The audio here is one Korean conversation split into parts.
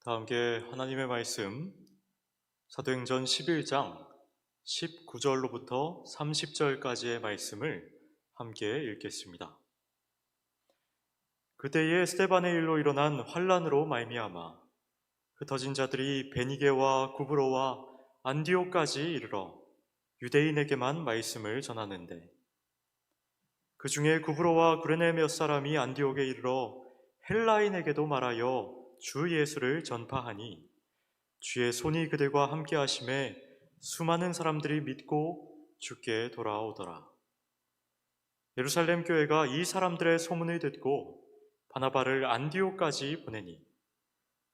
다 함께 하나님의 말씀 사도행전 11장 19절로부터 30절까지의 말씀을 함께 읽겠습니다. 그때에 스데반의 일로 일어난 환란으로 말미암아 흩어진 자들이 베니게와 구브로와 안디옥까지 이르러 유대인에게만 말씀을 전하는데, 그 중에 구브로와 구레네 몇 사람이 안디옥에 이르러 헬라인에게도 말하여 주 예수를 전파하니 주의 손이 그들과 함께 하심에 수많은 사람들이 믿고 주께 돌아오더라. 예루살렘 교회가 이 사람들의 소문을 듣고 바나바를 안디옥까지 보내니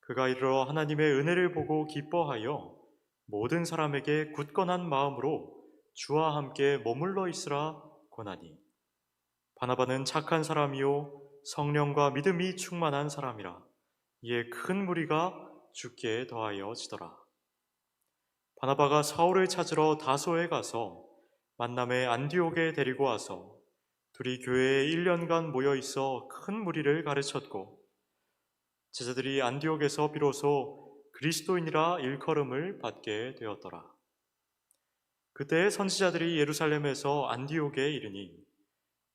그가 이르러 하나님의 은혜를 보고 기뻐하여 모든 사람에게 굳건한 마음으로 주와 함께 머물러 있으라 권하니, 바나바는 착한 사람이요 성령과 믿음이 충만한 사람이라 이에 큰 무리가 주께 더하여지더라. 바나바가 사울을 찾으러 다소에 가서 만남의 안디옥에 데리고 와서 둘이 교회에 1년간 모여 있어 큰 무리를 가르쳤고, 제자들이 안디옥에서 비로소 그리스도인이라 일컬음을 받게 되었더라. 그때 선지자들이 예루살렘에서 안디옥에 이르니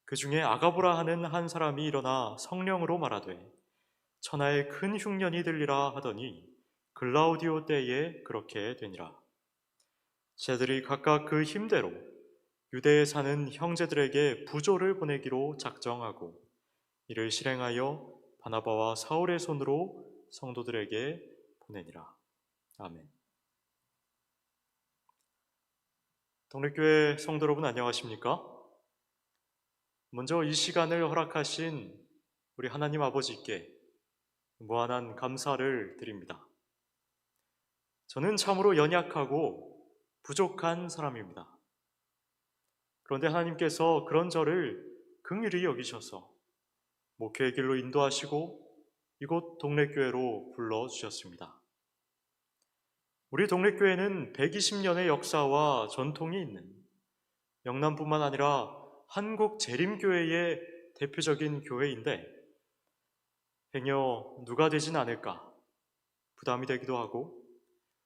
그 중에 아가보라 하는 한 사람이 일어나 성령으로 말하되 천하에 큰 흉년이 들리라 하더니 글라우디오 때에 그렇게 되니라. 제자들이 각각 그 힘대로 유대에 사는 형제들에게 부조를 보내기로 작정하고 이를 실행하여 바나바와 사울의 손으로 성도들에게 보내니라. 아멘. 동래교회 성도 여러분, 안녕하십니까? 먼저 이 시간을 허락하신 우리 하나님 아버지께 무한한 감사를 드립니다. 저는 참으로 연약하고 부족한 사람입니다. 그런데 하나님께서 그런 저를 긍휼히 여기셔서 목회의 길로 인도하시고 이곳 동래교회로 불러주셨습니다. 우리 동래교회는 120년의 역사와 전통이 있는 영남뿐만 아니라 한국 재림교회의 대표적인 교회인데, 행여 누가 되진 않을까 부담이 되기도 하고,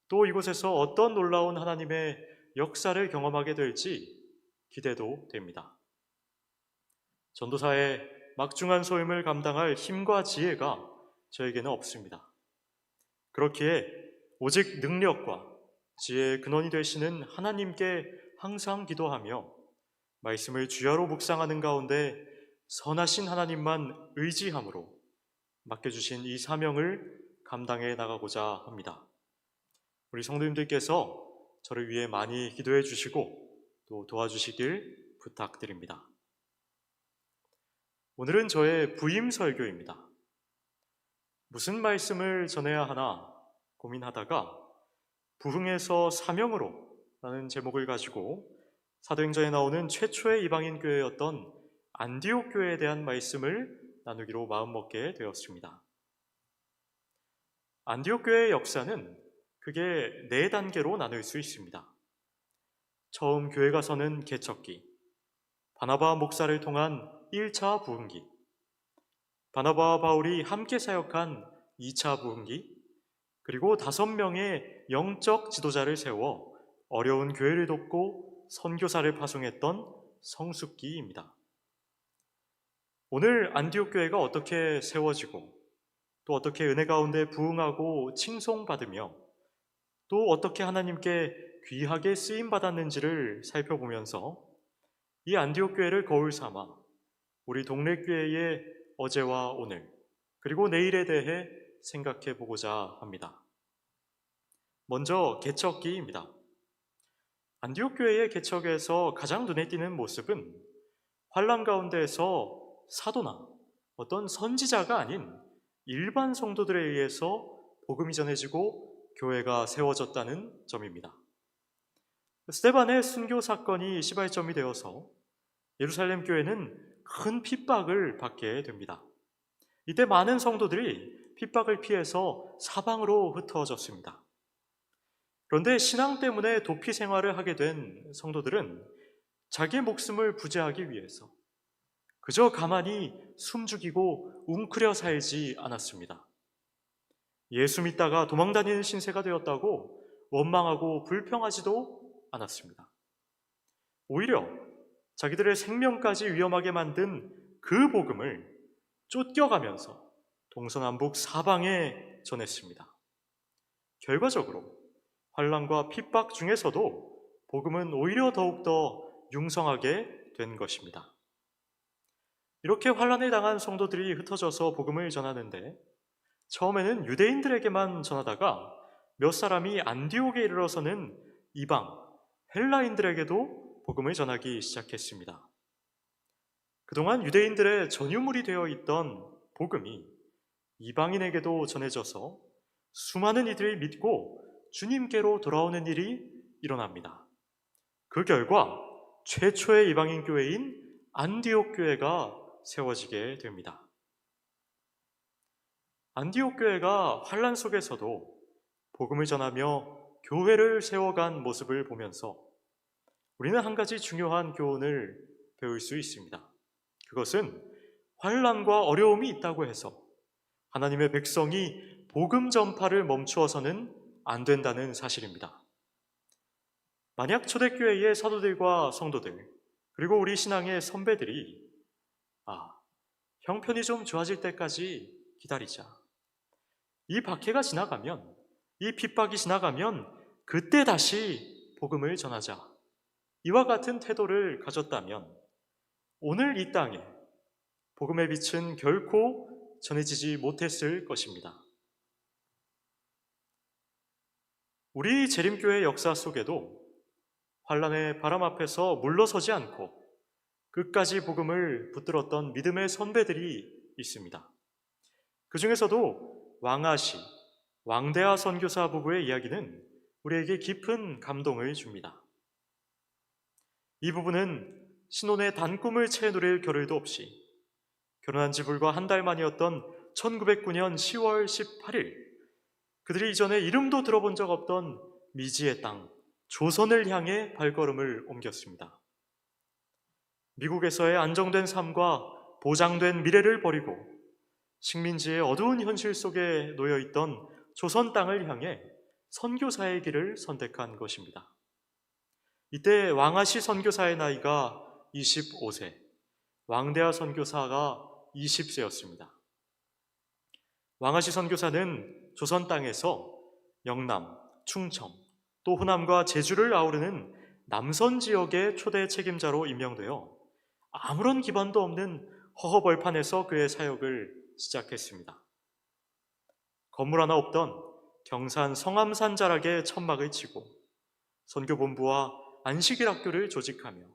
또 이곳에서 어떤 놀라운 하나님의 역사를 경험하게 될지 기대도 됩니다. 전도사의 막중한 소임을 감당할 힘과 지혜가 저에게는 없습니다. 그렇기에 오직 능력과 지혜의 근원이 되시는 하나님께 항상 기도하며 말씀을 주야로 묵상하는 가운데 선하신 하나님만 의지함으로 맡겨주신 이 사명을 감당해 나가고자 합니다. 우리 성도님들께서 저를 위해 많이 기도해 주시고 또 도와주시길 부탁드립니다. 오늘은 저의 부임 설교입니다. 무슨 말씀을 전해야 하나 고민하다가 부흥에서 사명으로 라는 제목을 가지고 사도행전에 나오는 최초의 이방인 교회였던 안디옥 교회에 대한 말씀을 나누기로 마음먹게 되었습니다. 안디옥 교회의 역사는 크게 4단계로 나눌 수 있습니다. 처음 교회가 서는 개척기, 바나바 목사를 통한 1차 부흥기, 바나바와 바울이 함께 사역한 2차 부흥기, 그리고 5명의 영적 지도자를 세워 어려운 교회를 돕고 선교사를 파송했던 성숙기입니다. 오늘 안디옥 교회가 어떻게 세워지고 또 어떻게 은혜 가운데 부흥하고 칭송받으며 또 어떻게 하나님께 귀하게 쓰임받았는지를 살펴보면서 이 안디옥 교회를 거울 삼아 우리 동네 교회의 어제와 오늘 그리고 내일에 대해 생각해 보고자 합니다. 먼저 개척기입니다. 안디옥 교회의 개척에서 가장 눈에 띄는 모습은 환란 가운데에서 사도나 어떤 선지자가 아닌 일반 성도들에 의해서 복음이 전해지고 교회가 세워졌다는 점입니다. 스데반의 순교 사건이 시발점이 되어서 예루살렘 교회는 큰 핍박을 받게 됩니다. 이때 많은 성도들이 핍박을 피해서 사방으로 흩어졌습니다. 그런데 신앙 때문에 도피 생활을 하게 된 성도들은 자기의 목숨을 부재하기 위해서 그저 가만히 숨죽이고 웅크려 살지 않았습니다. 예수 믿다가 도망다니는 신세가 되었다고 원망하고 불평하지도 않았습니다. 오히려 자기들의 생명까지 위험하게 만든 그 복음을 쫓겨가면서 동서남북 사방에 전했습니다. 결과적으로 환난과 핍박 중에서도 복음은 오히려 더욱더 융성하게 된 것입니다. 이렇게 환난을 당한 성도들이 흩어져서 복음을 전하는데 처음에는 유대인들에게만 전하다가 몇 사람이 안디옥에 이르러서는 이방, 헬라인들에게도 복음을 전하기 시작했습니다. 그동안 유대인들의 전유물이 되어 있던 복음이 이방인에게도 전해져서 수많은 이들이 믿고 주님께로 돌아오는 일이 일어납니다. 그 결과 최초의 이방인 교회인 안디옥 교회가 세워지게 됩니다. 안디옥 교회가 환난 속에서도 복음을 전하며 교회를 세워간 모습을 보면서 우리는 한 가지 중요한 교훈을 배울 수 있습니다. 그것은 환난과 어려움이 있다고 해서 하나님의 백성이 복음 전파를 멈추어서는 안 된다는 사실입니다. 만약 초대교회의 사도들과 성도들 그리고 우리 신앙의 선배들이 형편이 좀 좋아질 때까지 기다리자, 이 박해가 지나가면, 이 핍박이 지나가면 그때 다시 복음을 전하자, 이와 같은 태도를 가졌다면 오늘 이 땅에 복음의 빛은 결코 전해지지 못했을 것입니다. 우리 재림교회 역사 속에도 환난의 바람 앞에서 물러서지 않고 끝까지 복음을 붙들었던 믿음의 선배들이 있습니다. 그 중에서도 왕아시, 왕대하 선교사 부부의 이야기는 우리에게 깊은 감동을 줍니다. 이 부부는 신혼의 단꿈을 채 누릴 겨를도 없이 결혼한 지 불과 한 달 만이었던 1909년 10월 18일 그들이 이전에 이름도 들어본 적 없던 미지의 땅, 조선을 향해 발걸음을 옮겼습니다. 미국에서의 안정된 삶과 보장된 미래를 버리고 식민지의 어두운 현실 속에 놓여있던 조선 땅을 향해 선교사의 길을 선택한 것입니다. 이때 왕아시 선교사의 나이가 25세, 왕대하 선교사가 20세였습니다. 왕아시 선교사는 조선 땅에서 영남, 충청, 또 호남과 제주를 아우르는 남선 지역의 초대 책임자로 임명되어 아무런 기반도 없는 허허벌판에서 그의 사역을 시작했습니다. 건물 하나 없던 경산 성암산 자락에 천막을 치고 선교본부와 안식일 학교를 조직하며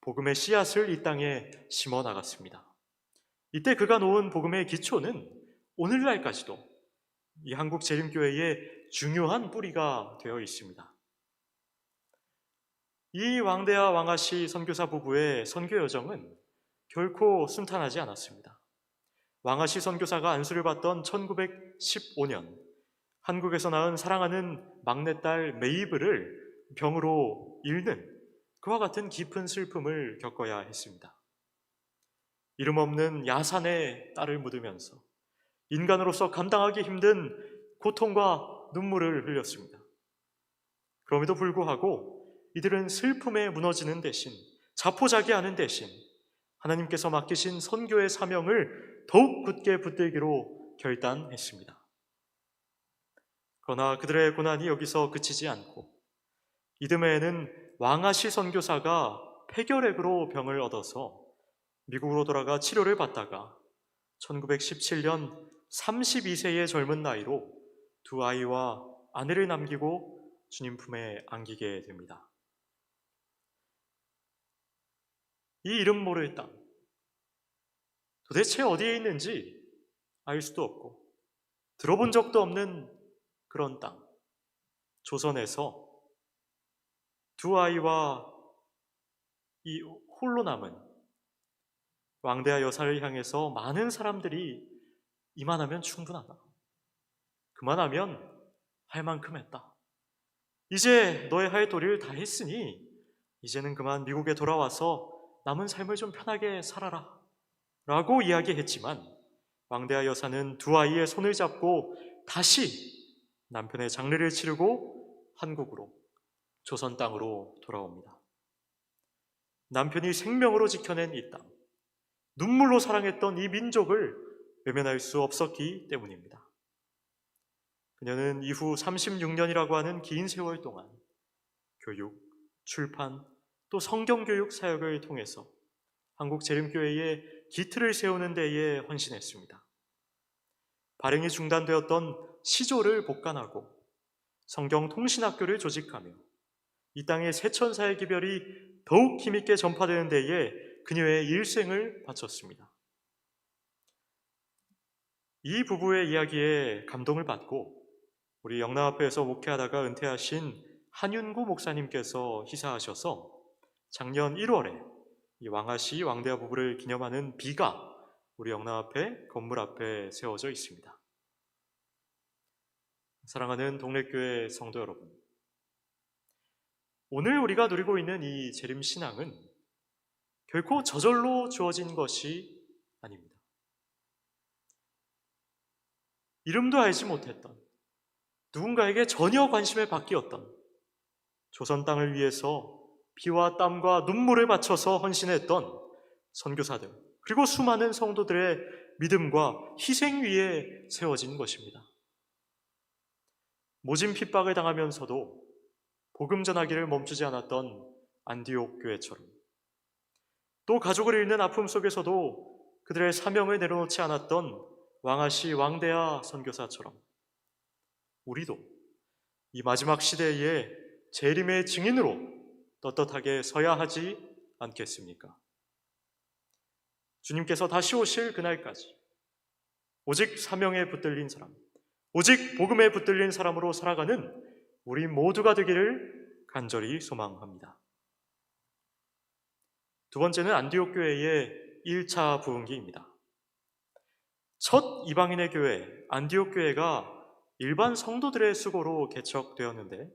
복음의 씨앗을 이 땅에 심어 나갔습니다. 이때 그가 놓은 복음의 기초는 오늘날까지도 이 한국 재림교회의 중요한 뿌리가 되어 있습니다. 이 왕대하 왕아시 선교사 부부의 선교 여정은 결코 순탄하지 않았습니다. 왕아시 선교사가 안수를 받던 1915년 한국에서 낳은 사랑하는 막내딸 메이블을 병으로 잃는 그와 같은 깊은 슬픔을 겪어야 했습니다. 이름 없는 야산에 딸을 묻으면서 인간으로서 감당하기 힘든 고통과 눈물을 흘렸습니다. 그럼에도 불구하고 이들은 슬픔에 무너지는 대신, 자포자기하는 대신 하나님께서 맡기신 선교의 사명을 더욱 굳게 붙들기로 결단했습니다. 그러나 그들의 고난이 여기서 그치지 않고 이듬해에는 왕아시 선교사가 폐결핵으로 병을 얻어서 미국으로 돌아가 치료를 받다가 1917년 32세의 젊은 나이로 두 아이와 아내를 남기고 주님 품에 안기게 됩니다. 이 이름 모를 땅, 도대체 어디에 있는지 알 수도 없고 들어본 적도 없는 그런 땅, 조선에서 두 아이와 이 홀로 남은 왕대하 여사를 향해서 많은 사람들이 이만하면 충분하다, 그만하면 할 만큼 했다, 이제 너의 할 도리를 다 했으니 이제는 그만 미국에 돌아와서 남은 삶을 좀 편하게 살아라 라고 이야기했지만 왕대하 여사는 두 아이의 손을 잡고 다시 남편의 장례를 치르고 한국으로, 조선 땅으로 돌아옵니다. 남편이 생명으로 지켜낸 이 땅, 눈물로 사랑했던 이 민족을 외면할 수 없었기 때문입니다. 그녀는 이후 36년이라고 하는 긴 세월 동안 교육, 출판, 또 성경교육 사역을 통해서 한국 재림교회의 기틀을 세우는 데에 헌신했습니다. 발행이 중단되었던 시조를 복간하고 성경 통신학교를 조직하며 이 땅의 세천사의 기별이 더욱 힘있게 전파되는 데에 그녀의 일생을 바쳤습니다. 이 부부의 이야기에 감동을 받고 우리 영남합회에서 목회하다가 은퇴하신 한윤구 목사님께서 희사하셔서 작년 1월에 이 왕아씨 왕대하 부부를 기념하는 비가 우리 영남합회 건물 앞에 세워져 있습니다. 사랑하는 동래교회 성도 여러분, 오늘 우리가 누리고 있는 이 재림신앙은 결코 저절로 주어진 것이 아닙니다. 이름도 알지 못했던, 누군가에게 전혀 관심을 바뀌었던, 조선 땅을 위해서 피와 땀과 눈물을 바쳐서 헌신했던 선교사들, 그리고 수많은 성도들의 믿음과 희생 위에 세워진 것입니다. 모진 핍박을 당하면서도 복음 전하기를 멈추지 않았던 안디옥 교회처럼, 또 가족을 잃는 아픔 속에서도 그들의 사명을 내려놓지 않았던 왕아씨 왕대하 선교사처럼 우리도 이 마지막 시대에 재림의 증인으로 떳떳하게 서야 하지 않겠습니까? 주님께서 다시 오실 그날까지 오직 사명에 붙들린 사람, 오직 복음에 붙들린 사람으로 살아가는 우리 모두가 되기를 간절히 소망합니다. 두 번째는 안디옥 교회의 1차 부흥기입니다. 첫 이방인의 교회, 안디옥 교회가 일반 성도들의 수고로 개척되었는데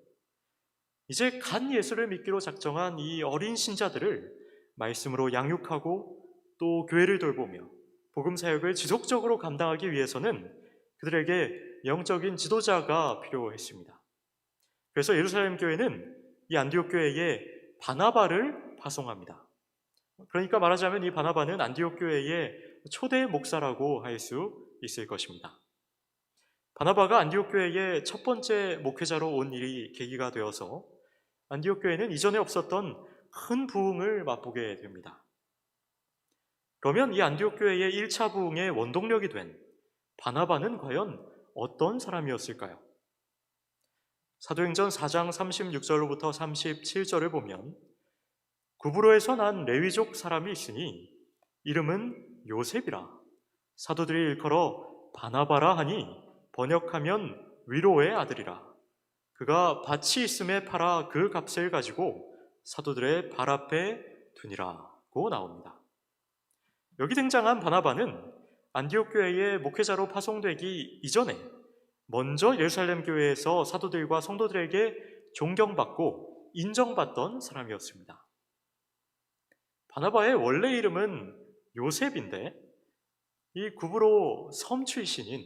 이제 간 예수를 믿기로 작정한 이 어린 신자들을 말씀으로 양육하고 또 교회를 돌보며 복음 사역을 지속적으로 감당하기 위해서는 그들에게 영적인 지도자가 필요했습니다. 그래서 예루살렘 교회는 이 안디옥 교회에 바나바를 파송합니다. 그러니까 말하자면 이 바나바는 안디옥 교회의 초대 목사라고 할 수 있을 것입니다. 바나바가 안디옥 교회의 첫 번째 목회자로 온 일이 계기가 되어서 안디옥 교회는 이전에 없었던 큰 부흥을 맛보게 됩니다. 그러면 이 안디옥 교회의 1차 부흥의 원동력이 된 바나바는 과연 어떤 사람이었을까요? 사도행전 4장 36절로부터 37절을 보면 구브로에서 난 레위족 사람이 있으니 이름은 요셉이라 사도들이 일컬어 바나바라 하니 번역하면 위로의 아들이라. 그가 밭이 있음에 팔아 그 값을 가지고 사도들의 발 앞에 두니라고 나옵니다. 여기 등장한 바나바는 안디옥 교회의 목회자로 파송되기 이전에 먼저 예루살렘 교회에서 사도들과 성도들에게 존경받고 인정받던 사람이었습니다. 바나바의 원래 이름은 요셉인데 이 구브로 섬 출신인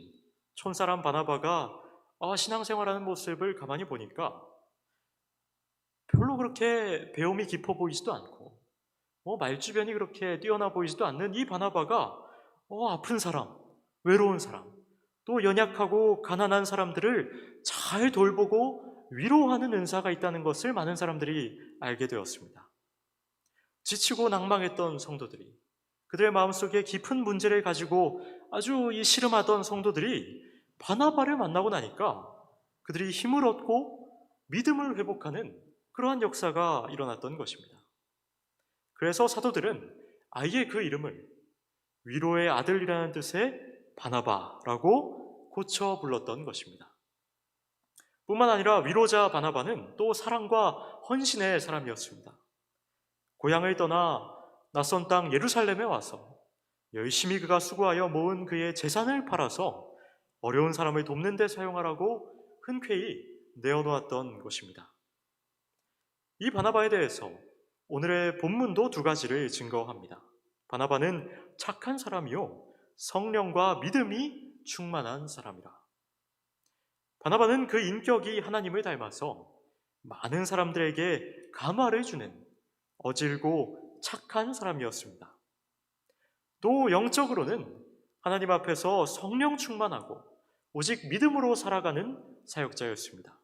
촌사람 바나바가 신앙생활하는 모습을 가만히 보니까 별로 그렇게 배움이 깊어 보이지도 않고 말주변이 그렇게 뛰어나 보이지도 않는 이 바나바가 아픈 사람, 외로운 사람, 또 연약하고 가난한 사람들을 잘 돌보고 위로하는 은사가 있다는 것을 많은 사람들이 알게 되었습니다. 지치고 낭망했던 성도들이, 그들의 마음속에 깊은 문제를 가지고 아주 시름하던 성도들이 바나바를 만나고 나니까 그들이 힘을 얻고 믿음을 회복하는 그러한 역사가 일어났던 것입니다. 그래서 사도들은 아예 그 이름을 위로의 아들이라는 뜻의 바나바라고 고쳐 불렀던 것입니다. 뿐만 아니라 위로자 바나바는 또 사랑과 헌신의 사람이었습니다. 고향을 떠나 낯선 땅 예루살렘에 와서 열심히 그가 수고하여 모은 그의 재산을 팔아서 어려운 사람을 돕는 데 사용하라고 흔쾌히 내어놓았던 것입니다. 이 바나바에 대해서 오늘의 본문도 두 가지를 증거합니다. 바나바는 착한 사람이요 성령과 믿음이 충만한 사람이라. 바나바는 그 인격이 하나님을 닮아서 많은 사람들에게 감화를 주는 어질고 착한 사람이었습니다. 또 영적으로는 하나님 앞에서 성령 충만하고 오직 믿음으로 살아가는 사역자였습니다.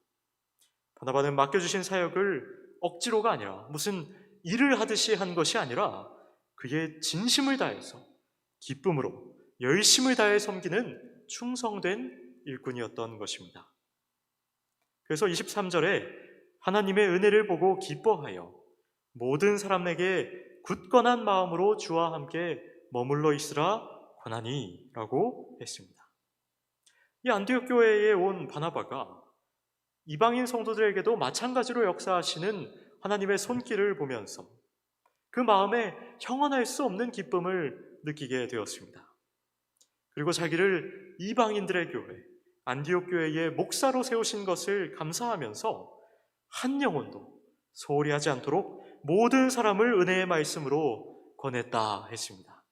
바나바는 맡겨주신 사역을 억지로가 아니라 무슨 일을 하듯이 한 것이 아니라 그의 진심을 다해서 기쁨으로 열심을 다해 섬기는 충성된 일꾼이었던 것입니다. 그래서 23절에 하나님의 은혜를 보고 기뻐하여 모든 사람에게 굳건한 마음으로 주와 함께 머물러 있으라 권하니 라고 했습니다. 이 안디옥 교회에 온 바나바가 이방인 성도들에게도 마찬가지로 역사하시는 하나님의 손길을 보면서 그 마음에 형언할 수 없는 기쁨을 느끼게 되었습니다. 그리고 자기를 이방인들의 교회, 안디옥 교회의 목사로 세우신 것을 감사하면서 한 영혼도 소홀히 하지 않도록 모든 사람을 은혜의 말씀으로 권했다 했습니다.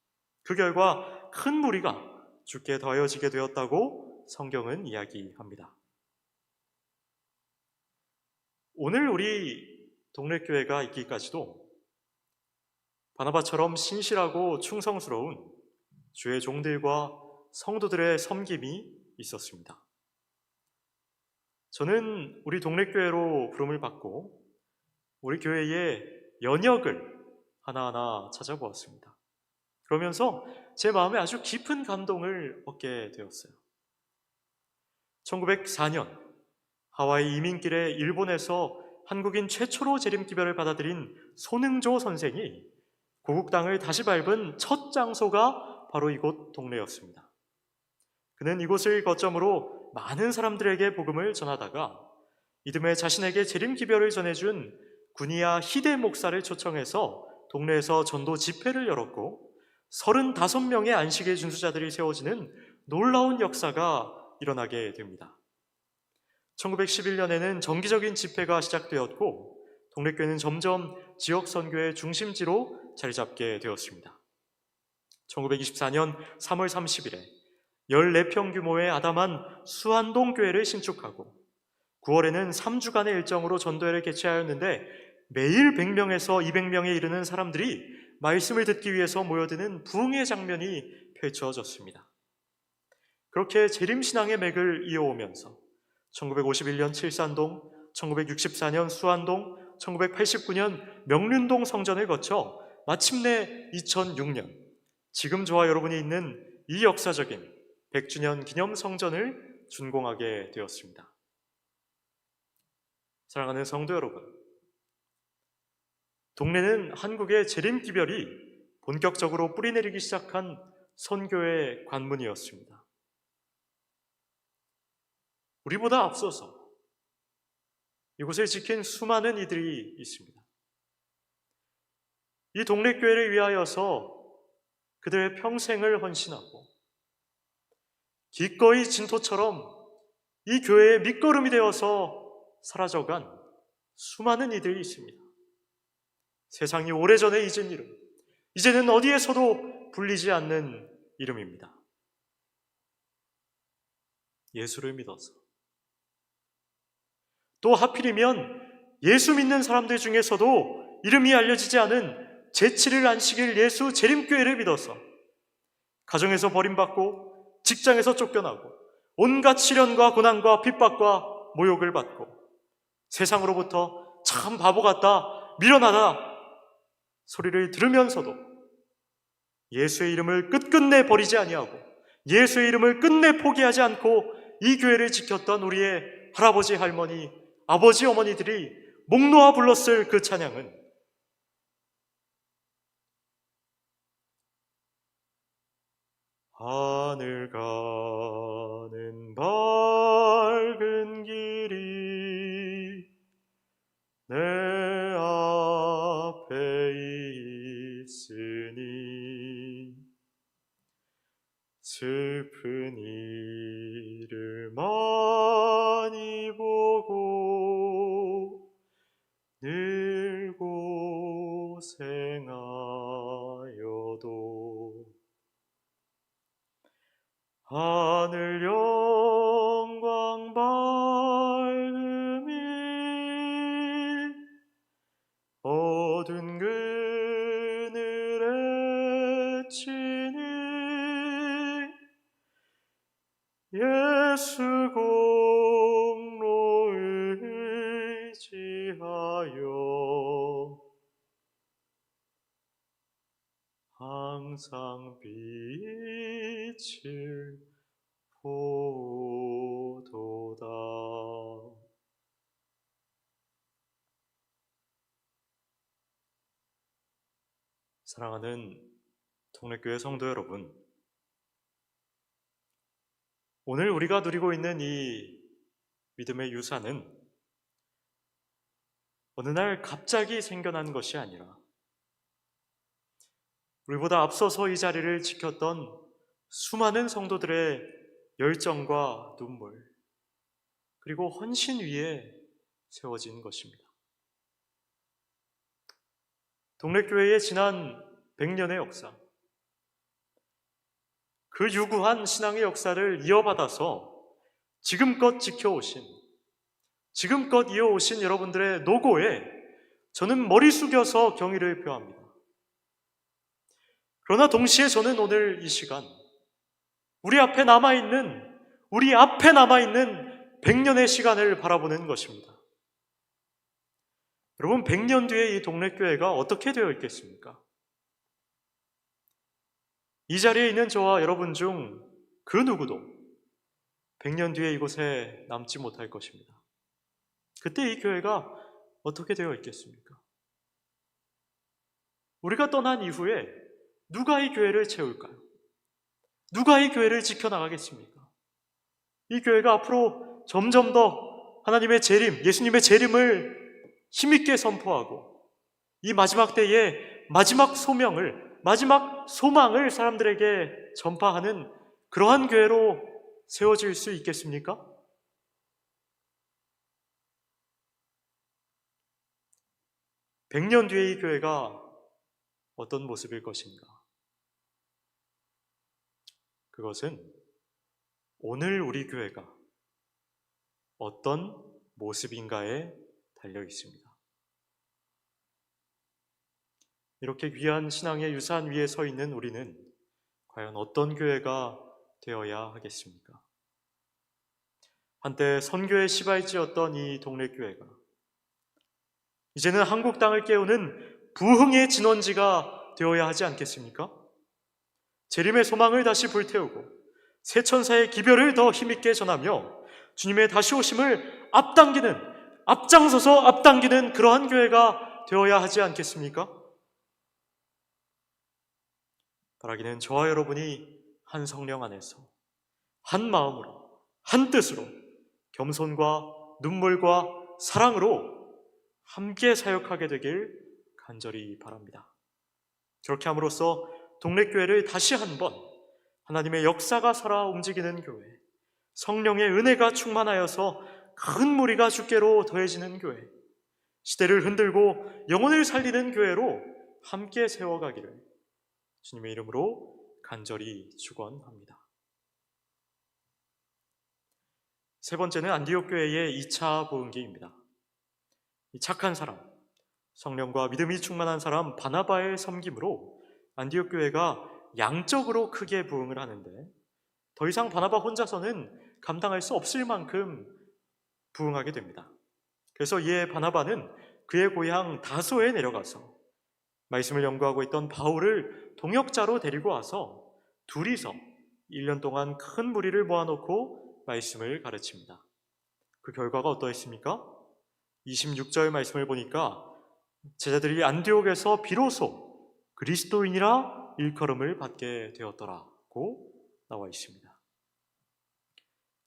그 결과 큰 무리가 주께 더해지게 되었다고 성경은 이야기합니다. 오늘 우리 동래교회가 있기까지도 바나바처럼 신실하고 충성스러운 주의 종들과 성도들의 섬김이 있었습니다. 저는 우리 동래교회로 부름을 받고 우리 교회의 연역을 하나하나 찾아보았습니다. 그러면서 제 마음에 아주 깊은 감동을 얻게 되었어요. 1904년 하와이 이민길에 일본에서 한국인 최초로 재림기별을 받아들인 손흥조 선생이 고국 땅을 다시 밟은 첫 장소가 바로 이곳 동네였습니다. 그는 이곳을 거점으로 많은 사람들에게 복음을 전하다가 이듬해 자신에게 재림기별을 전해준 구니야 히데 목사를 초청해서 동네에서 전도 집회를 열었고 35명의 안식일 준수자들이 세워지는 놀라운 역사가 일어나게 됩니다. 1911년에는 정기적인 집회가 시작되었고 동래교회는 점점 지역 선교의 중심지로 자리 잡게 되었습니다. 1924년 3월 30일에 14평 규모의 아담한 수안동 교회를 신축하고 9월에는 3주간의 일정으로 전도회를 개최하였는데 매일 100명에서 200명에 이르는 사람들이 말씀을 듣기 위해서 모여드는 부흥의 장면이 펼쳐졌습니다. 그렇게 재림신앙의 맥을 이어오면서 1951년 칠산동, 1964년 수안동, 1989년 명륜동 성전을 거쳐 마침내 2006년 지금 저와 여러분이 있는 이 역사적인 100주년 기념 성전을 준공하게 되었습니다. 사랑하는 성도 여러분, 동네는 한국의 재림기별이 본격적으로 뿌리내리기 시작한 선교의 관문이었습니다. 우리보다 앞서서 이곳을 지킨 수많은 이들이 있습니다. 이 동래교회를 위하여서 그들의 평생을 헌신하고 기꺼이 진토처럼 이 교회의 밑거름이 되어서 사라져간 수많은 이들이 있습니다. 세상이 오래전에 잊은 이름, 이제는 어디에서도 불리지 않는 이름입니다. 예수를 믿어서, 또 하필이면 예수 믿는 사람들 중에서도 이름이 알려지지 않은 제7일 안식일 예수 재림교회를 믿어서 가정에서 버림받고 직장에서 쫓겨나고 온갖 시련과 고난과 핍박과 모욕을 받고 세상으로부터 참 바보 같다, 미련하다 소리를 들으면서도 예수의 이름을 끝끝내 버리지 아니하고 예수의 이름을 끝내 포기하지 않고 이 교회를 지켰던 우리의 할아버지, 할머니, 아버지, 어머니들이 목 놓아 불렀을 그 찬양은 하늘 가는 밝은 길이 내 앞에 있으니 슬픈 이를 많이 보고 늘 고생하여도 하늘 영광 어두운 그늘에 치니 예수 공로 의지하여 항상 빛을 보도다. 사랑하는 동래교회 성도 여러분, 오늘 우리가 누리고 있는 이 믿음의 유산은 어느 날 갑자기 생겨난 것이 아니라 우리보다 앞서서 이 자리를 지켰던 수많은 성도들의 열정과 눈물, 그리고 헌신 위에 세워진 것입니다. 동래교회의 지난 100년의 역사, 그 유구한 신앙의 역사를 이어받아서 지금껏 지켜오신, 지금껏 이어오신 여러분들의 노고에 저는 머리 숙여서 경의를 표합니다. 그러나 동시에 저는 오늘 이 시간 우리 앞에 남아있는 100년의 시간을 바라보는 것입니다. 여러분, 100년 뒤에 이 동래교회가 어떻게 되어 있겠습니까? 이 자리에 있는 저와 여러분 중 그 누구도 100년 뒤에 이곳에 남지 못할 것입니다. 그때 이 교회가 어떻게 되어 있겠습니까? 우리가 떠난 이후에 누가 이 교회를 채울까요? 누가 이 교회를 지켜나가겠습니까? 이 교회가 앞으로 점점 더 하나님의 재림, 예수님의 재림을 힘있게 선포하고 이 마지막 때에 마지막 소명을, 마지막 소망을 사람들에게 전파하는 그러한 교회로 세워질 수 있겠습니까? (100년) 뒤에 이 교회가 어떤 모습일 것인가? 그것은 오늘 우리 교회가 어떤 모습인가에 달려 있습니다. 이렇게 귀한 신앙의 유산 위에 서 있는 우리는 과연 어떤 교회가 되어야 하겠습니까? 한때 선교의 시발지였던 이 동래교회가 이제는 한국 땅을 깨우는 부흥의 진원지가 되어야 하지 않겠습니까? 재림의 소망을 다시 불태우고 새 천사의 기별을 더 힘있게 전하며 주님의 다시 오심을 앞장서서 앞당기는 그러한 교회가 되어야 하지 않겠습니까? 바라기는 저와 여러분이 한 성령 안에서 한 마음으로 한 뜻으로 겸손과 눈물과 사랑으로 함께 사역하게 되길 간절히 바랍니다. 그렇게 함으로써 동래교회를 다시 한번 하나님의 역사가 살아 움직이는 교회, 성령의 은혜가 충만하여서 큰 무리가 주께로 더해지는 교회, 시대를 흔들고 영혼을 살리는 교회로 함께 세워가기를 주님의 이름으로 간절히 축원합니다. 세 번째는 안디옥 교회의 2차 부흥기입니다. 이 착한 사람, 성령과 믿음이 충만한 사람 바나바의 섬김으로 안디옥 교회가 양적으로 크게 부흥을 하는데 더 이상 바나바 혼자서는 감당할 수 없을 만큼 부흥하게 됩니다. 그래서 이에 바나바는 그의 고향 다소에 내려가서 말씀을 연구하고 있던 바울을 동역자로 데리고 와서 둘이서 1년 동안 큰 무리를 모아놓고 말씀을 가르칩니다. 그 결과가 어떠했습니까? 26절 말씀을 보니까 제자들이 안디옥에서 비로소 그리스도인이라 일컬음을 받게 되었더라고 나와 있습니다.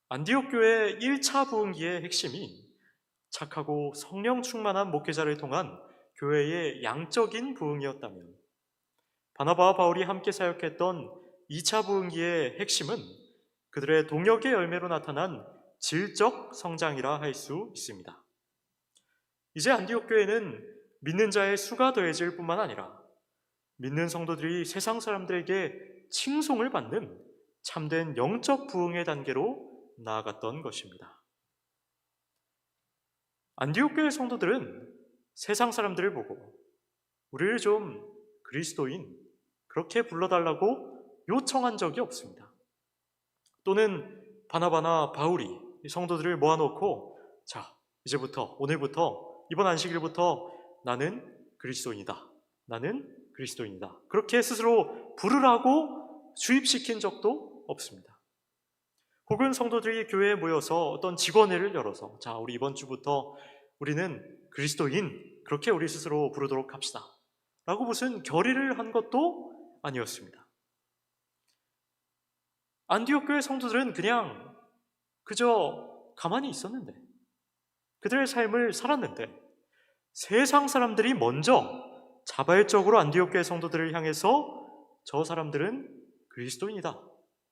안디옥 교회 1차 부흥기의 핵심이 착하고 성령 충만한 목회자를 통한 교회의 양적인 부흥이었다면 바나바와 바울이 함께 사역했던 2차 부흥기의 핵심은 그들의 동역의 열매로 나타난 질적 성장이라 할 수 있습니다. 이제 안디옥 교회는 믿는 자의 수가 더해질 뿐만 아니라 믿는 성도들이 세상 사람들에게 칭송을 받는 참된 영적 부흥의 단계로 나아갔던 것입니다. 안디옥 교회 성도들은 세상 사람들을 보고 우리를 좀 그리스도인 그렇게 불러달라고 요청한 적이 없습니다. 또는 바나바나 바울이 이 성도들을 모아놓고 자, 이제부터 오늘부터 이번 안식일부터 나는 그리스도인이다. 나는 그리스도인이다. 그렇게 스스로 부르라고 주입시킨 적도 없습니다. 혹은 성도들이 교회에 모여서 어떤 직원회를 열어서 자, 우리 이번 주부터 우리는 그리스도인 그렇게 우리 스스로 부르도록 합시다. 라고 무슨 결의를 한 것도 아니었습니다. 안디옥 교회 성도들은 그냥 그저 가만히 있었는데 그들의 삶을 살았는데 세상 사람들이 먼저 자발적으로 안디옥 교회 성도들을 향해서 저 사람들은 그리스도인이다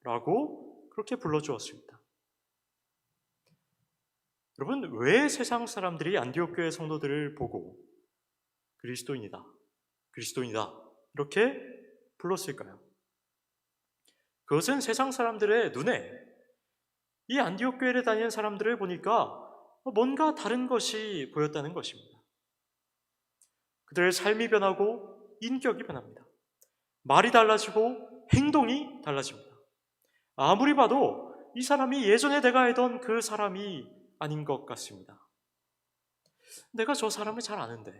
라고 그렇게 불러주었습니다. 여러분, 왜 세상 사람들이 안디옥 교회 성도들을 보고 그리스도인이다, 그리스도인이다 이렇게 불렀을까요? 그것은 세상 사람들의 눈에 이 안디옥 교회를 다니는 사람들을 보니까 뭔가 다른 것이 보였다는 것입니다. 그들의 삶이 변하고 인격이 변합니다. 말이 달라지고 행동이 달라집니다. 아무리 봐도 이 사람이 예전에 내가 알던 그 사람이 아닌 것 같습니다. 내가 저 사람을 잘 아는데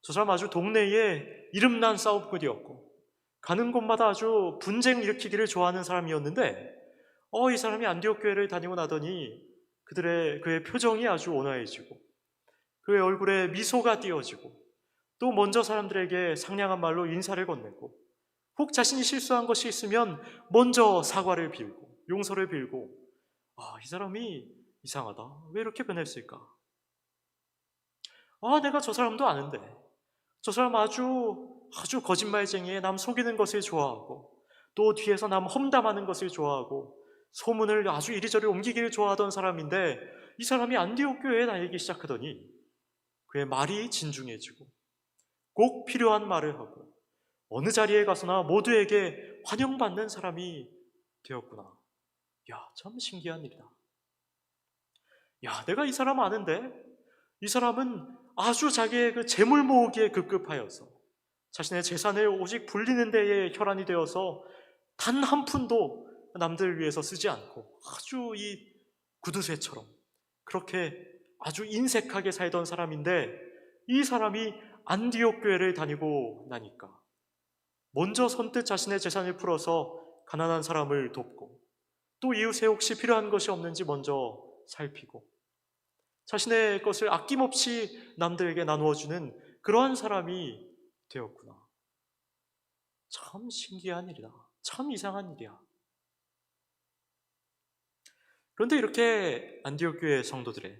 저 사람 아주 동네에 이름난 싸움꾼이었고 가는 곳마다 아주 분쟁 일으키기를 좋아하는 사람이었는데 이 사람이 안디옥 교회를 다니고 나더니 그의 표정이 아주 온화해지고 그의 얼굴에 미소가 띄어지고 또 먼저 사람들에게 상냥한 말로 인사를 건네고 혹 자신이 실수한 것이 있으면 먼저 사과를 빌고 용서를 빌고 이 사람이 이상하다. 왜 이렇게 변했을까? 내가 저 사람도 아는데 저 사람 아주 거짓말쟁이에 남 속이는 것을 좋아하고 또 뒤에서 남 험담하는 것을 좋아하고 소문을 아주 이리저리 옮기기를 좋아하던 사람인데 이 사람이 안디옥 교회에 다니기 시작하더니 그의 말이 진중해지고 꼭 필요한 말을 하고 어느 자리에 가서나 모두에게 환영받는 사람이 되었구나. 참 신기한 일이다. 내가 이 사람 아는데 이 사람은 아주 자기의 그 재물 모으기에 급급하여서 자신의 재산을 오직 불리는 데에 혈안이 되어서 단 한 푼도 남들을 위해서 쓰지 않고 아주 이 구두쇠처럼 그렇게 아주 인색하게 살던 사람인데 이 사람이 안디옥 교회를 다니고 나니까 먼저 선뜻 자신의 재산을 풀어서 가난한 사람을 돕고 또 이웃에 혹시 필요한 것이 없는지 먼저 살피고 자신의 것을 아낌없이 남들에게 나누어주는 그러한 사람이 되었구나. 참 신기한 일이다. 참 이상한 일이야. 그런데 이렇게 안디옥 교회 성도들의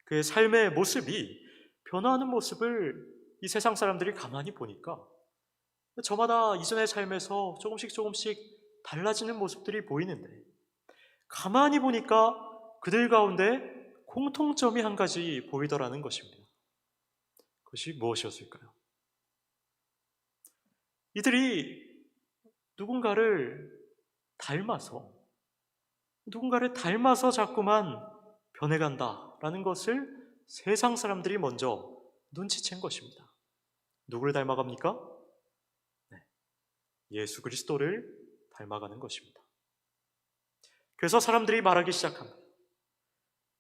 그의 삶의 모습이 변화하는 모습을 이 세상 사람들이 가만히 보니까 저마다 이전의 삶에서 조금씩 달라지는 모습들이 보이는데 가만히 보니까 그들 가운데 공통점이 한 가지 보이더라는 것입니다. 그것이 무엇이었을까요? 이들이 누군가를 닮아서 자꾸만 변해간다라는 것을 세상 사람들이 먼저 눈치챈 것입니다. 누구를 닮아갑니까? 예수 그리스도를 닮아가는 것입니다. 그래서 사람들이 말하기 시작합니다.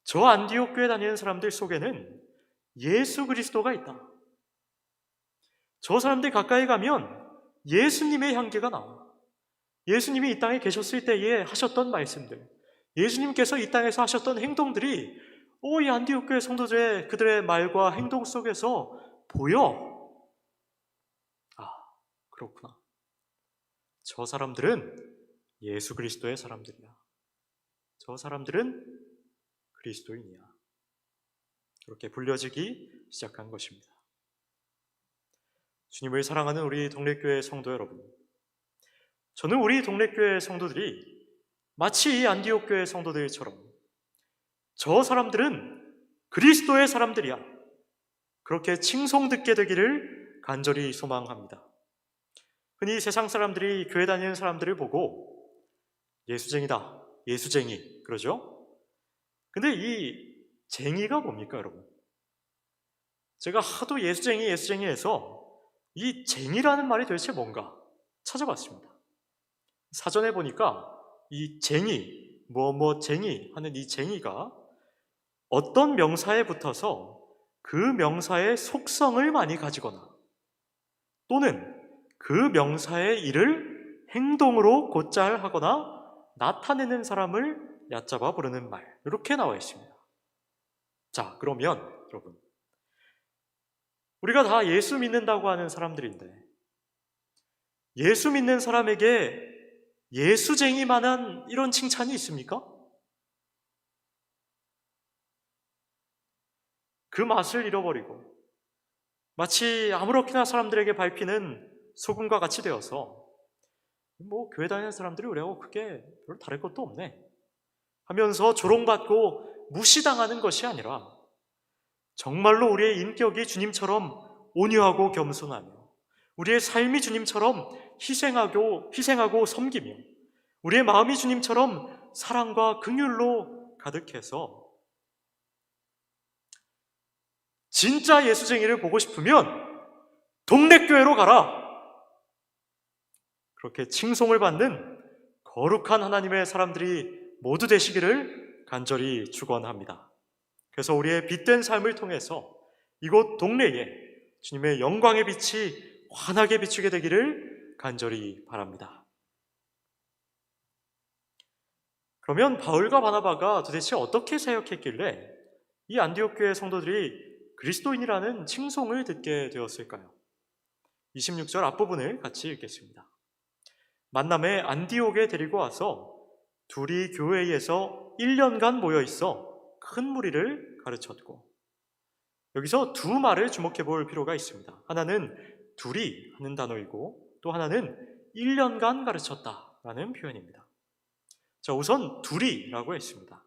저 안디옥 교회 다니는 사람들 속에는 예수 그리스도가 있다. 저 사람들이 가까이 가면 예수님의 향기가 나와. 예수님이 이 땅에 계셨을 때에 하셨던 말씀들, 예수님께서 이 땅에서 하셨던 행동들이 이 안디옥 교회 성도들의 그들의 말과 행동 속에서 보여. 그렇구나. 저 사람들은 예수 그리스도의 사람들이야. 저 사람들은 그리스도인이야. 그렇게 불려지기 시작한 것입니다. 주님을 사랑하는 우리 동래교회 성도 여러분, 저는 우리 동래교회 성도들이 마치 이 안디옥 교회 성도들처럼 저 사람들은 그리스도의 사람들이야. 그렇게 칭송듣게 되기를 간절히 소망합니다. 흔히 세상 사람들이 교회 다니는 사람들을 보고 예수쟁이다, 예수쟁이 그러죠? 근데 이 쟁이가 뭡니까, 여러분? 제가 하도 예수쟁이 해서 이 쟁이라는 말이 도대체 뭔가 찾아봤습니다. 사전에 보니까 이 쟁이, 쟁이 하는 이 쟁이가 어떤 명사에 붙어서 그 명사의 속성을 많이 가지거나 또는 그 명사의 일을 행동으로 곧잘하거나 나타내는 사람을 얕잡아 부르는 말, 이렇게 나와 있습니다. 자, 그러면 여러분, 우리가 다 예수 믿는다고 하는 사람들인데 예수 믿는 사람에게 예수쟁이만한 이런 칭찬이 있습니까? 그 맛을 잃어버리고 마치 아무렇게나 사람들에게 밟히는 소금과 같이 되어서 교회 다니는 사람들이 우리하고 크게 별로 다를 것도 없네 하면서 조롱받고 무시당하는 것이 아니라 정말로 우리의 인격이 주님처럼 온유하고 겸손하며 우리의 삶이 주님처럼 희생하고 섬기며 우리의 마음이 주님처럼 사랑과 긍휼로 가득해서 진짜 예수쟁이를 보고 싶으면 동네 교회로 가라. 그렇게 칭송을 받는 거룩한 하나님의 사람들이 모두 되시기를 간절히 축원합니다. 그래서 우리의 빛된 삶을 통해서 이곳 동네에 주님의 영광의 빛이 환하게 비추게 되기를 간절히 바랍니다. 그러면 바울과 바나바가 도대체 어떻게 사역했길래 이 안디옥 교회 성도들이 그리스도인이라는 칭송을 듣게 되었을까요? 26절 앞부분을 같이 읽겠습니다. 만남에 안디옥에 데리고 와서 둘이 교회에서 1년간 모여 있어 큰 무리를 가르쳤고, 여기서 두 말을 주목해 볼 필요가 있습니다. 하나는 둘이 하는 단어이고 또 하나는 1년간 가르쳤다라는 표현입니다. 자, 우선 둘이라고 했습니다.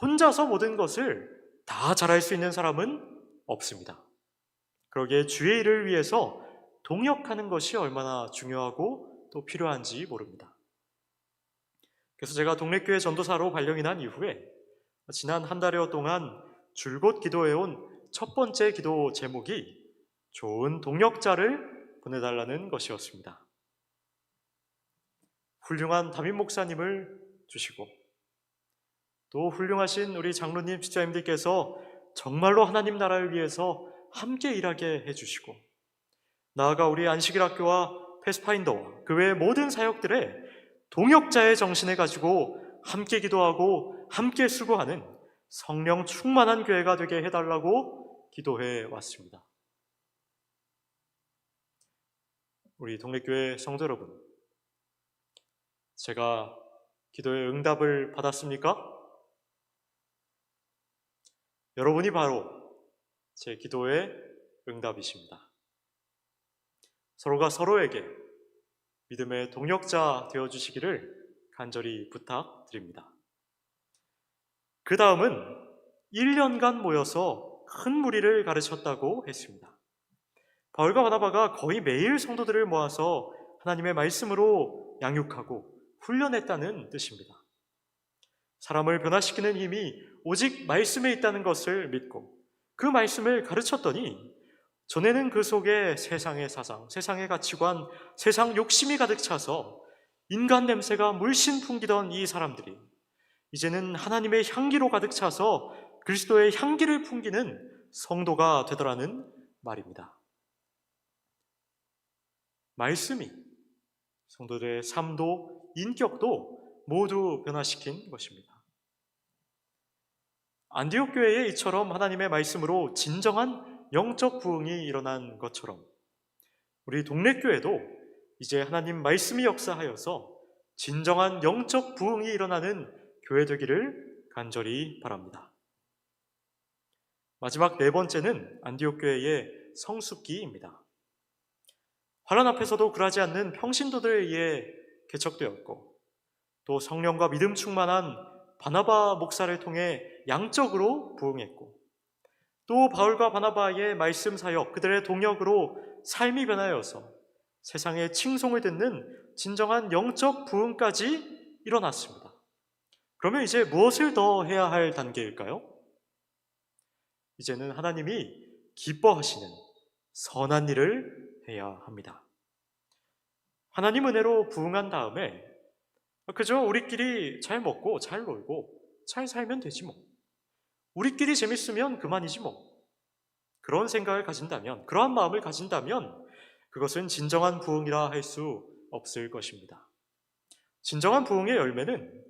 혼자서 모든 것을 다 잘할 수 있는 사람은 없습니다. 그러기에 주의 일을 위해서 동역하는 것이 얼마나 중요하고 또 필요한지 모릅니다. 그래서 제가 동네교회 전도사로 발령이 난 이후에 지난 한 달여 동안 줄곧 기도해온 첫 번째 기도 제목이 좋은 동역자를 보내달라는 것이었습니다. 훌륭한 담임 목사님을 주시고 또 훌륭하신 우리 장로님, 집사님들께서 정말로 하나님 나라를 위해서 함께 일하게 해주시고, 나아가 우리 안식일 학교와 패스파인더와 그 외의 모든 사역들의 동역자의 정신을 가지고 함께 기도하고 함께 수고하는 성령 충만한 교회가 되게 해달라고 기도해 왔습니다. 우리 동네교회 성도 여러분, 제가 기도의 응답을 받았습니까? 여러분이 바로 제 기도의 응답이십니다. 서로가 서로에게 믿음의 동역자 되어주시기를 간절히 부탁드립니다. 그 다음은 1년간 모여서 큰 무리를 가르쳤다고 했습니다. 바울과 바나바가 거의 매일 성도들을 모아서 하나님의 말씀으로 양육하고 훈련했다는 뜻입니다. 사람을 변화시키는 힘이 오직 말씀에 있다는 것을 믿고 그 말씀을 가르쳤더니 전에는 그 속에 세상의 사상, 세상의 가치관, 세상 욕심이 가득 차서 인간 냄새가 물씬 풍기던 이 사람들이 이제는 하나님의 향기로 가득 차서 그리스도의 향기를 풍기는 성도가 되더라는 말입니다. 말씀이 성도들의 삶도 인격도 모두 변화시킨 것입니다. 안디옥 교회에 이처럼 하나님의 말씀으로 진정한 영적 부흥이 일어난 것처럼 우리 동네 교회도 이제 하나님 말씀이 역사하여서 진정한 영적 부흥이 일어나는 교회 되기를 간절히 바랍니다. 마지막 네 번째는 안디옥 교회의 성숙기입니다. 환난 앞에서도 굴하지 않는 평신도들에 의해 개척되었고 또 성령과 믿음 충만한 바나바 목사를 통해 양적으로 부흥했고 또 바울과 바나바의 말씀 사역, 그들의 동역으로 삶이 변하여서 세상의 칭송을 듣는 진정한 영적 부흥까지 일어났습니다. 그러면 이제 무엇을 더 해야 할 단계일까요? 이제는 하나님이 기뻐하시는 선한 일을 해야 합니다. 하나님 은혜로 부흥한 다음에 그저 우리끼리 잘 먹고 잘 놀고 잘 살면 되지 뭐. 우리끼리 재밌으면 그만이지 뭐. 그런 생각을 가진다면, 그러한 마음을 가진다면 그것은 진정한 부흥이라 할 수 없을 것입니다. 진정한 부흥의 열매는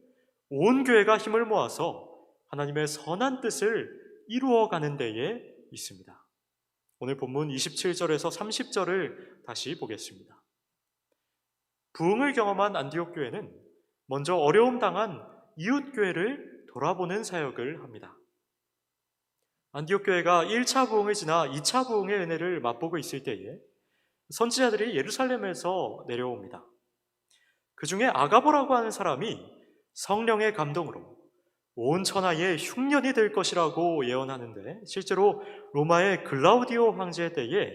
온 교회가 힘을 모아서 하나님의 선한 뜻을 이루어가는 데에 있습니다. 오늘 본문 27절에서 30절을 다시 보겠습니다. 부흥을 경험한 안디옥 교회는 먼저 어려움 당한 이웃 교회를 돌아보는 사역을 합니다. 안디옥 교회가 1차 부흥을 지나 2차 부흥의 은혜를 맛보고 있을 때에 선지자들이 예루살렘에서 내려옵니다. 그 중에 아가보라고 하는 사람이 성령의 감동으로 온 천하의 흉년이 될 것이라고 예언하는데, 실제로 로마의 글라우디오 황제 때에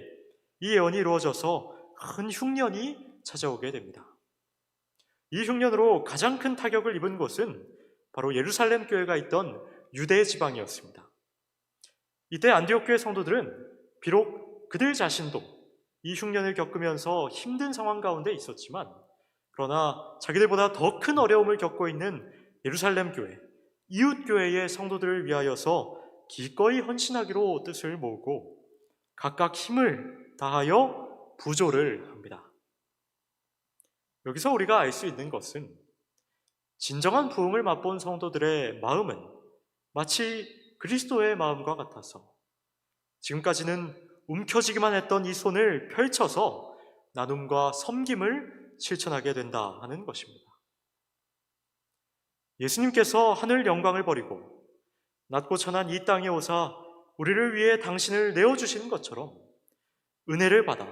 이 예언이 이루어져서 큰 흉년이 찾아오게 됩니다. 이 흉년으로 가장 큰 타격을 입은 곳은 바로 예루살렘 교회가 있던 유대 지방이었습니다. 이때 안디옥 교회 성도들은 비록 그들 자신도 이 흉년을 겪으면서 힘든 상황 가운데 있었지만, 그러나 자기들보다 더 큰 어려움을 겪고 있는 예루살렘 교회, 이웃 교회의 성도들을 위하여서 기꺼이 헌신하기로 뜻을 모으고 각각 힘을 다하여 부조를 합니다. 여기서 우리가 알 수 있는 것은 진정한 부흥을 맛본 성도들의 마음은 마치 그리스도의 마음과 같아서 지금까지는 움켜쥐기만 했던 이 손을 펼쳐서 나눔과 섬김을 실천하게 된다 하는 것입니다. 예수님께서 하늘 영광을 버리고 낮고 천한 이 땅에 오사 우리를 위해 당신을 내어주신 것처럼 은혜를 받아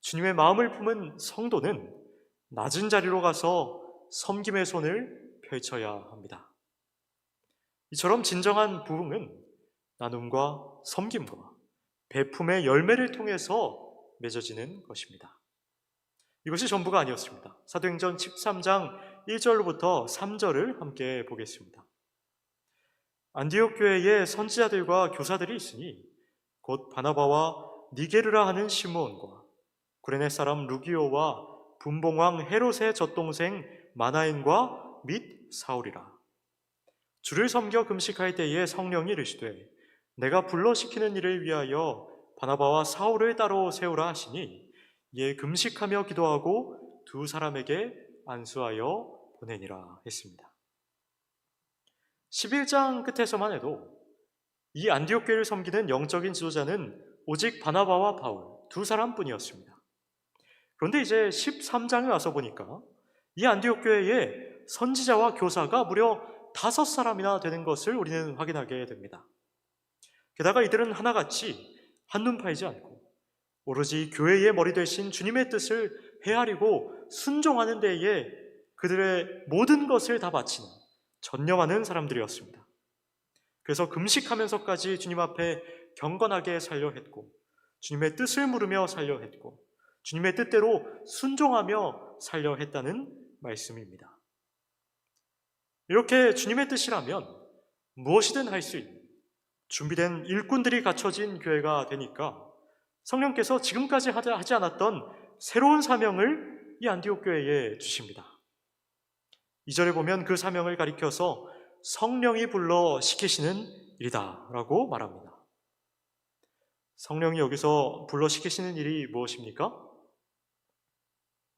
주님의 마음을 품은 성도는 낮은 자리로 가서 섬김의 손을 펼쳐야 합니다. 이처럼 진정한 부흥은 나눔과 섬김과 베품의 열매를 통해서 맺어지는 것입니다. 이것이 전부가 아니었습니다. 사도행전 13장 1절로부터 3절을 함께 보겠습니다. 안디옥 교회에 선지자들과 교사들이 있으니 곧 바나바와 니게르라 하는 시므온과 구레네 사람 루기오와 분봉왕 헤롯의 젖동생 마나엔과 및 사울이라. 주를 섬겨 금식할 때에 성령이 이르시되 내가 불러 시키는 일을 위하여 바나바와 사울을 따로 세우라 하시니 이에 금식하며 기도하고 두 사람에게 안수하여 보내니라 했습니다. 11장 끝에서만 해도 이 안디옥 교회를 섬기는 영적인 지도자는 오직 바나바와 바울 두 사람뿐이었습니다. 그런데 이제 13장에 와서 보니까 이 안디옥 교회에 선지자와 교사가 무려 5사람이나 되는 것을 우리는 확인하게 됩니다. 게다가 이들은 하나같이 한눈 팔지 않고 오로지 교회의 머리 되신 주님의 뜻을 헤아리고 순종하는 데에 그들의 모든 것을 다 바치는, 전념하는 사람들이었습니다. 그래서 금식하면서까지 주님 앞에 경건하게 살려 했고, 주님의 뜻을 물으며 살려 했고, 주님의 뜻대로 순종하며 살려 했다는 말씀입니다. 이렇게 주님의 뜻이라면 무엇이든 할 수 있는 준비된 일꾼들이 갖춰진 교회가 되니까 성령께서 지금까지 하지 않았던 새로운 사명을 이 안디옥 교회에 주십니다. 2절에 보면 그 사명을 가리켜서 성령이 불러 시키시는 일이다 라고 말합니다. 성령이 여기서 불러 시키시는 일이 무엇입니까?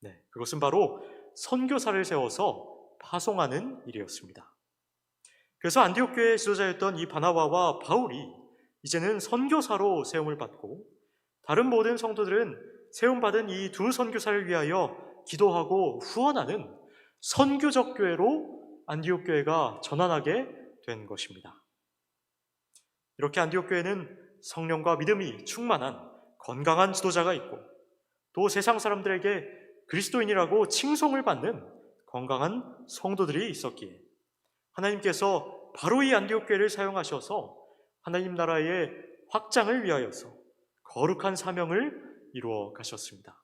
네, 그것은 바로 선교사를 세워서 파송하는 일이었습니다. 그래서 안디옥 교회의 지도자였던 이 바나바와 바울이 이제는 선교사로 세움을 받고, 다른 모든 성도들은 세움받은 이 두 선교사를 위하여 기도하고 후원하는 선교적 교회로 안디옥 교회가 전환하게 된 것입니다. 이렇게 안디옥 교회는 성령과 믿음이 충만한 건강한 지도자가 있고, 또 세상 사람들에게 그리스도인이라고 칭송을 받는 건강한 성도들이 있었기에 하나님께서 바로 이 안디옥 교회를 사용하셔서 하나님 나라의 확장을 위하여서 거룩한 사명을 이루어 가셨습니다.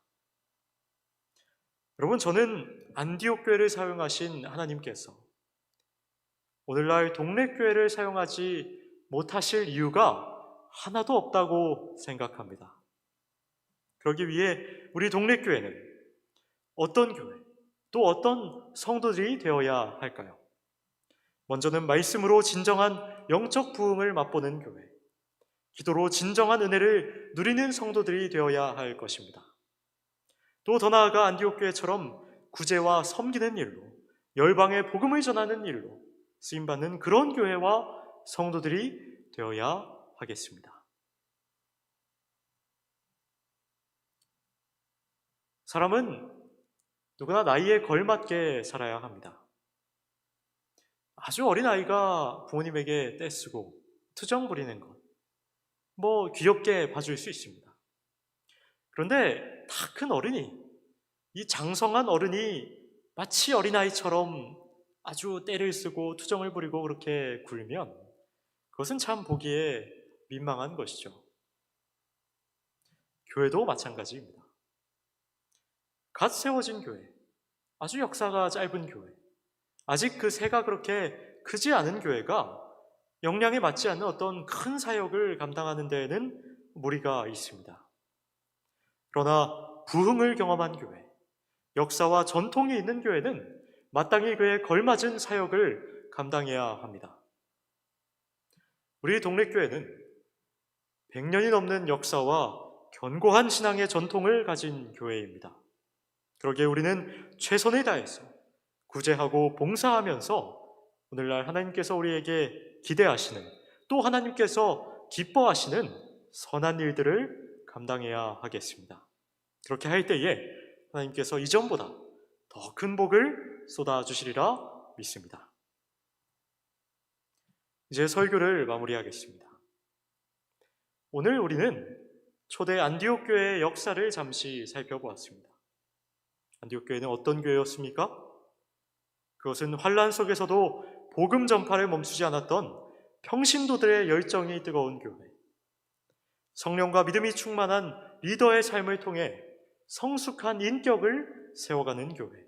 여러분, 저는 안디옥 교회를 사용하신 하나님께서 오늘날 동네 교회를 사용하지 못하실 이유가 하나도 없다고 생각합니다. 그러기 위해 우리 동네 교회는 어떤 교회, 또 어떤 성도들이 되어야 할까요? 먼저는 말씀으로 진정한 영적 부흥을 맛보는 교회, 기도로 진정한 은혜를 누리는 성도들이 되어야 할 것입니다. 또 더 나아가 안디옥 교회처럼 구제와 섬기는 일로, 열방에 복음을 전하는 일로 쓰임받는 그런 교회와 성도들이 되어야 하겠습니다. 사람은 누구나 나이에 걸맞게 살아야 합니다. 아주 어린 아이가 부모님에게 떼쓰고 투정 부리는 것, 귀엽게 봐줄 수 있습니다. 그런데 다 큰 어른이, 이 장성한 어른이 마치 어린아이처럼 아주 떼를 쓰고 투정을 부리고 그렇게 굴면 그것은 참 보기에 민망한 것이죠. 교회도 마찬가지입니다. 갓 세워진 교회, 아주 역사가 짧은 교회, 아직 그 새가 그렇게 크지 않은 교회가 역량에 맞지 않는 어떤 큰 사역을 감당하는 데에는 무리가 있습니다. 그러나 부흥을 경험한 교회, 역사와 전통이 있는 교회는 마땅히 그에 걸맞은 사역을 감당해야 합니다. 우리 동네 교회는 100년이 넘는 역사와 견고한 신앙의 전통을 가진 교회입니다. 그러기에 우리는 최선을 다해서 구제하고 봉사하면서 오늘날 하나님께서 우리에게 기대하시는, 또 하나님께서 기뻐하시는 선한 일들을 감당해야 하겠습니다. 그렇게 할 때에 하나님께서 이전보다 더 큰 복을 쏟아주시리라 믿습니다. 이제 설교를 마무리하겠습니다. 오늘 우리는 초대 안디옥 교회의 역사를 잠시 살펴보았습니다. 안디옥 교회는 어떤 교회였습니까? 그것은 환란 속에서도 복음 전파를 멈추지 않았던 평신도들의 열정이 뜨거운 교회, 성령과 믿음이 충만한 리더의 삶을 통해 성숙한 인격을 세워가는 교회,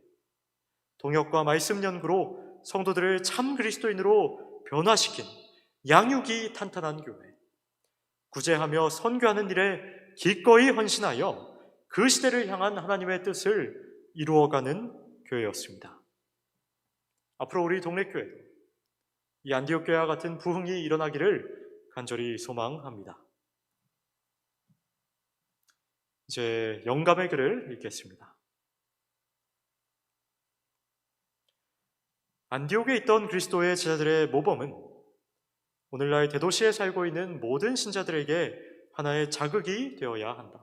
동역과 말씀 연구로 성도들을 참 그리스도인으로 변화시킨 양육이 탄탄한 교회, 구제하며 선교하는 일에 기꺼이 헌신하여 그 시대를 향한 하나님의 뜻을 이루어가는 교회였습니다. 앞으로 우리 동네 교회도 이 안디옥 교회와 같은 부흥이 일어나기를 간절히 소망합니다. 이제 영감의 글을 읽겠습니다. 안디옥에 있던 그리스도의 제자들의 모범은 오늘날 대도시에 살고 있는 모든 신자들에게 하나의 자극이 되어야 한다.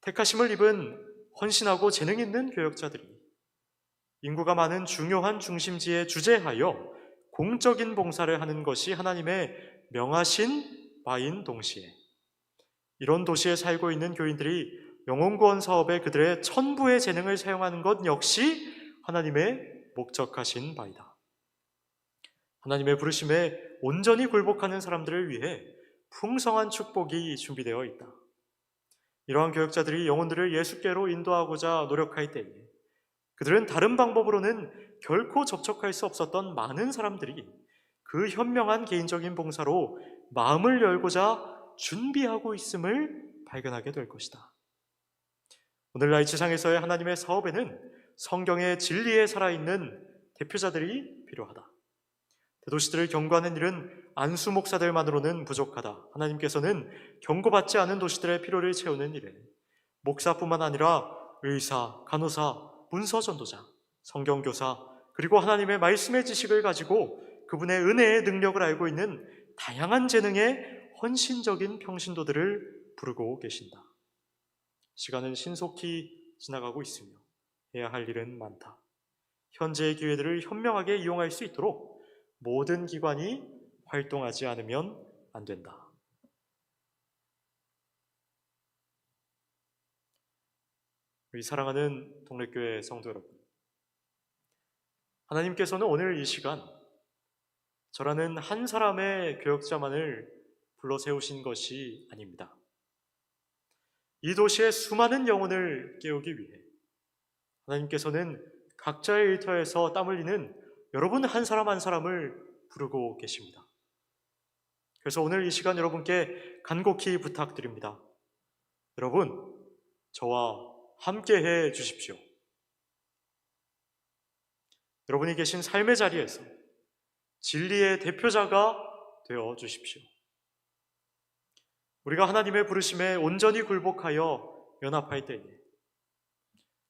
택하심을 입은 헌신하고 재능 있는 교역자들이 인구가 많은 중요한 중심지에 주재하여 공적인 봉사를 하는 것이 하나님의 명하신 바인 동시에 이런 도시에 살고 있는 교인들이 영혼구원 사업에 그들의 천부의 재능을 사용하는 것 역시 하나님의 목적하신 바이다. 하나님의 부르심에 온전히 굴복하는 사람들을 위해 풍성한 축복이 준비되어 있다. 이러한 교역자들이 영혼들을 예수께로 인도하고자 노력할 때에 그들은 다른 방법으로는 결코 접촉할 수 없었던 많은 사람들이 그 현명한 개인적인 봉사로 마음을 열고자 준비하고 있음을 발견하게 될 것이다. 오늘날 지상에서의 하나님의 사업에는 성경의 진리에 살아있는 대표자들이 필요하다. 대도시들을 경고하는 일은 안수 목사들만으로는 부족하다. 하나님께서는 경고받지 않은 도시들의 필요를 채우는 일에 목사뿐만 아니라 의사, 간호사, 문서 전도자, 성경교사, 그리고 하나님의 말씀의 지식을 가지고 그분의 은혜의 능력을 알고 있는 다양한 재능의 헌신적인 평신도들을 부르고 계신다. 시간은 신속히 지나가고 있으며 해야 할 일은 많다. 현재의 기회들을 현명하게 이용할 수 있도록 모든 기관이 활동하지 않으면 안 된다. 우리 사랑하는 동래교회 성도 여러분, 하나님께서는 오늘 이 시간 저라는 한 사람의 교역자만을 불러 세우신 것이 아닙니다. 이 도시의 수많은 영혼을 깨우기 위해 하나님께서는 각자의 일터에서 땀 흘리는 여러분 한 사람 한 사람을 부르고 계십니다. 그래서 오늘 이 시간 여러분께 간곡히 부탁드립니다. 여러분, 저와 함께 해 주십시오. 여러분이 계신 삶의 자리에서 진리의 대표자가 되어 주십시오. 우리가 하나님의 부르심에 온전히 굴복하여 연합할 때에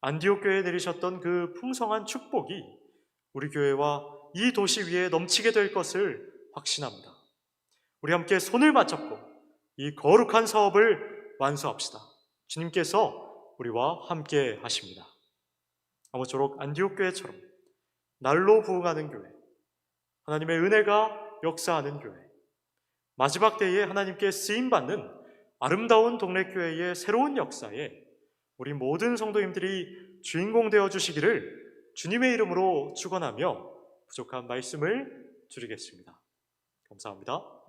안디옥 교회에 내리셨던 그 풍성한 축복이 우리 교회와 이 도시 위에 넘치게 될 것을 확신합니다. 우리 함께 손을 맞잡고 이 거룩한 사업을 완수합시다. 주님께서 우리와 함께 하십니다. 아무쪼록 안디옥 교회처럼 날로 부흥하는 교회, 하나님의 은혜가 역사하는 교회, 마지막 때에 하나님께 쓰임받는 아름다운 동래교회의 새로운 역사에 우리 모든 성도님들이 주인공 되어 주시기를 주님의 이름으로 축원하며 부족한 말씀을 드리겠습니다. 감사합니다.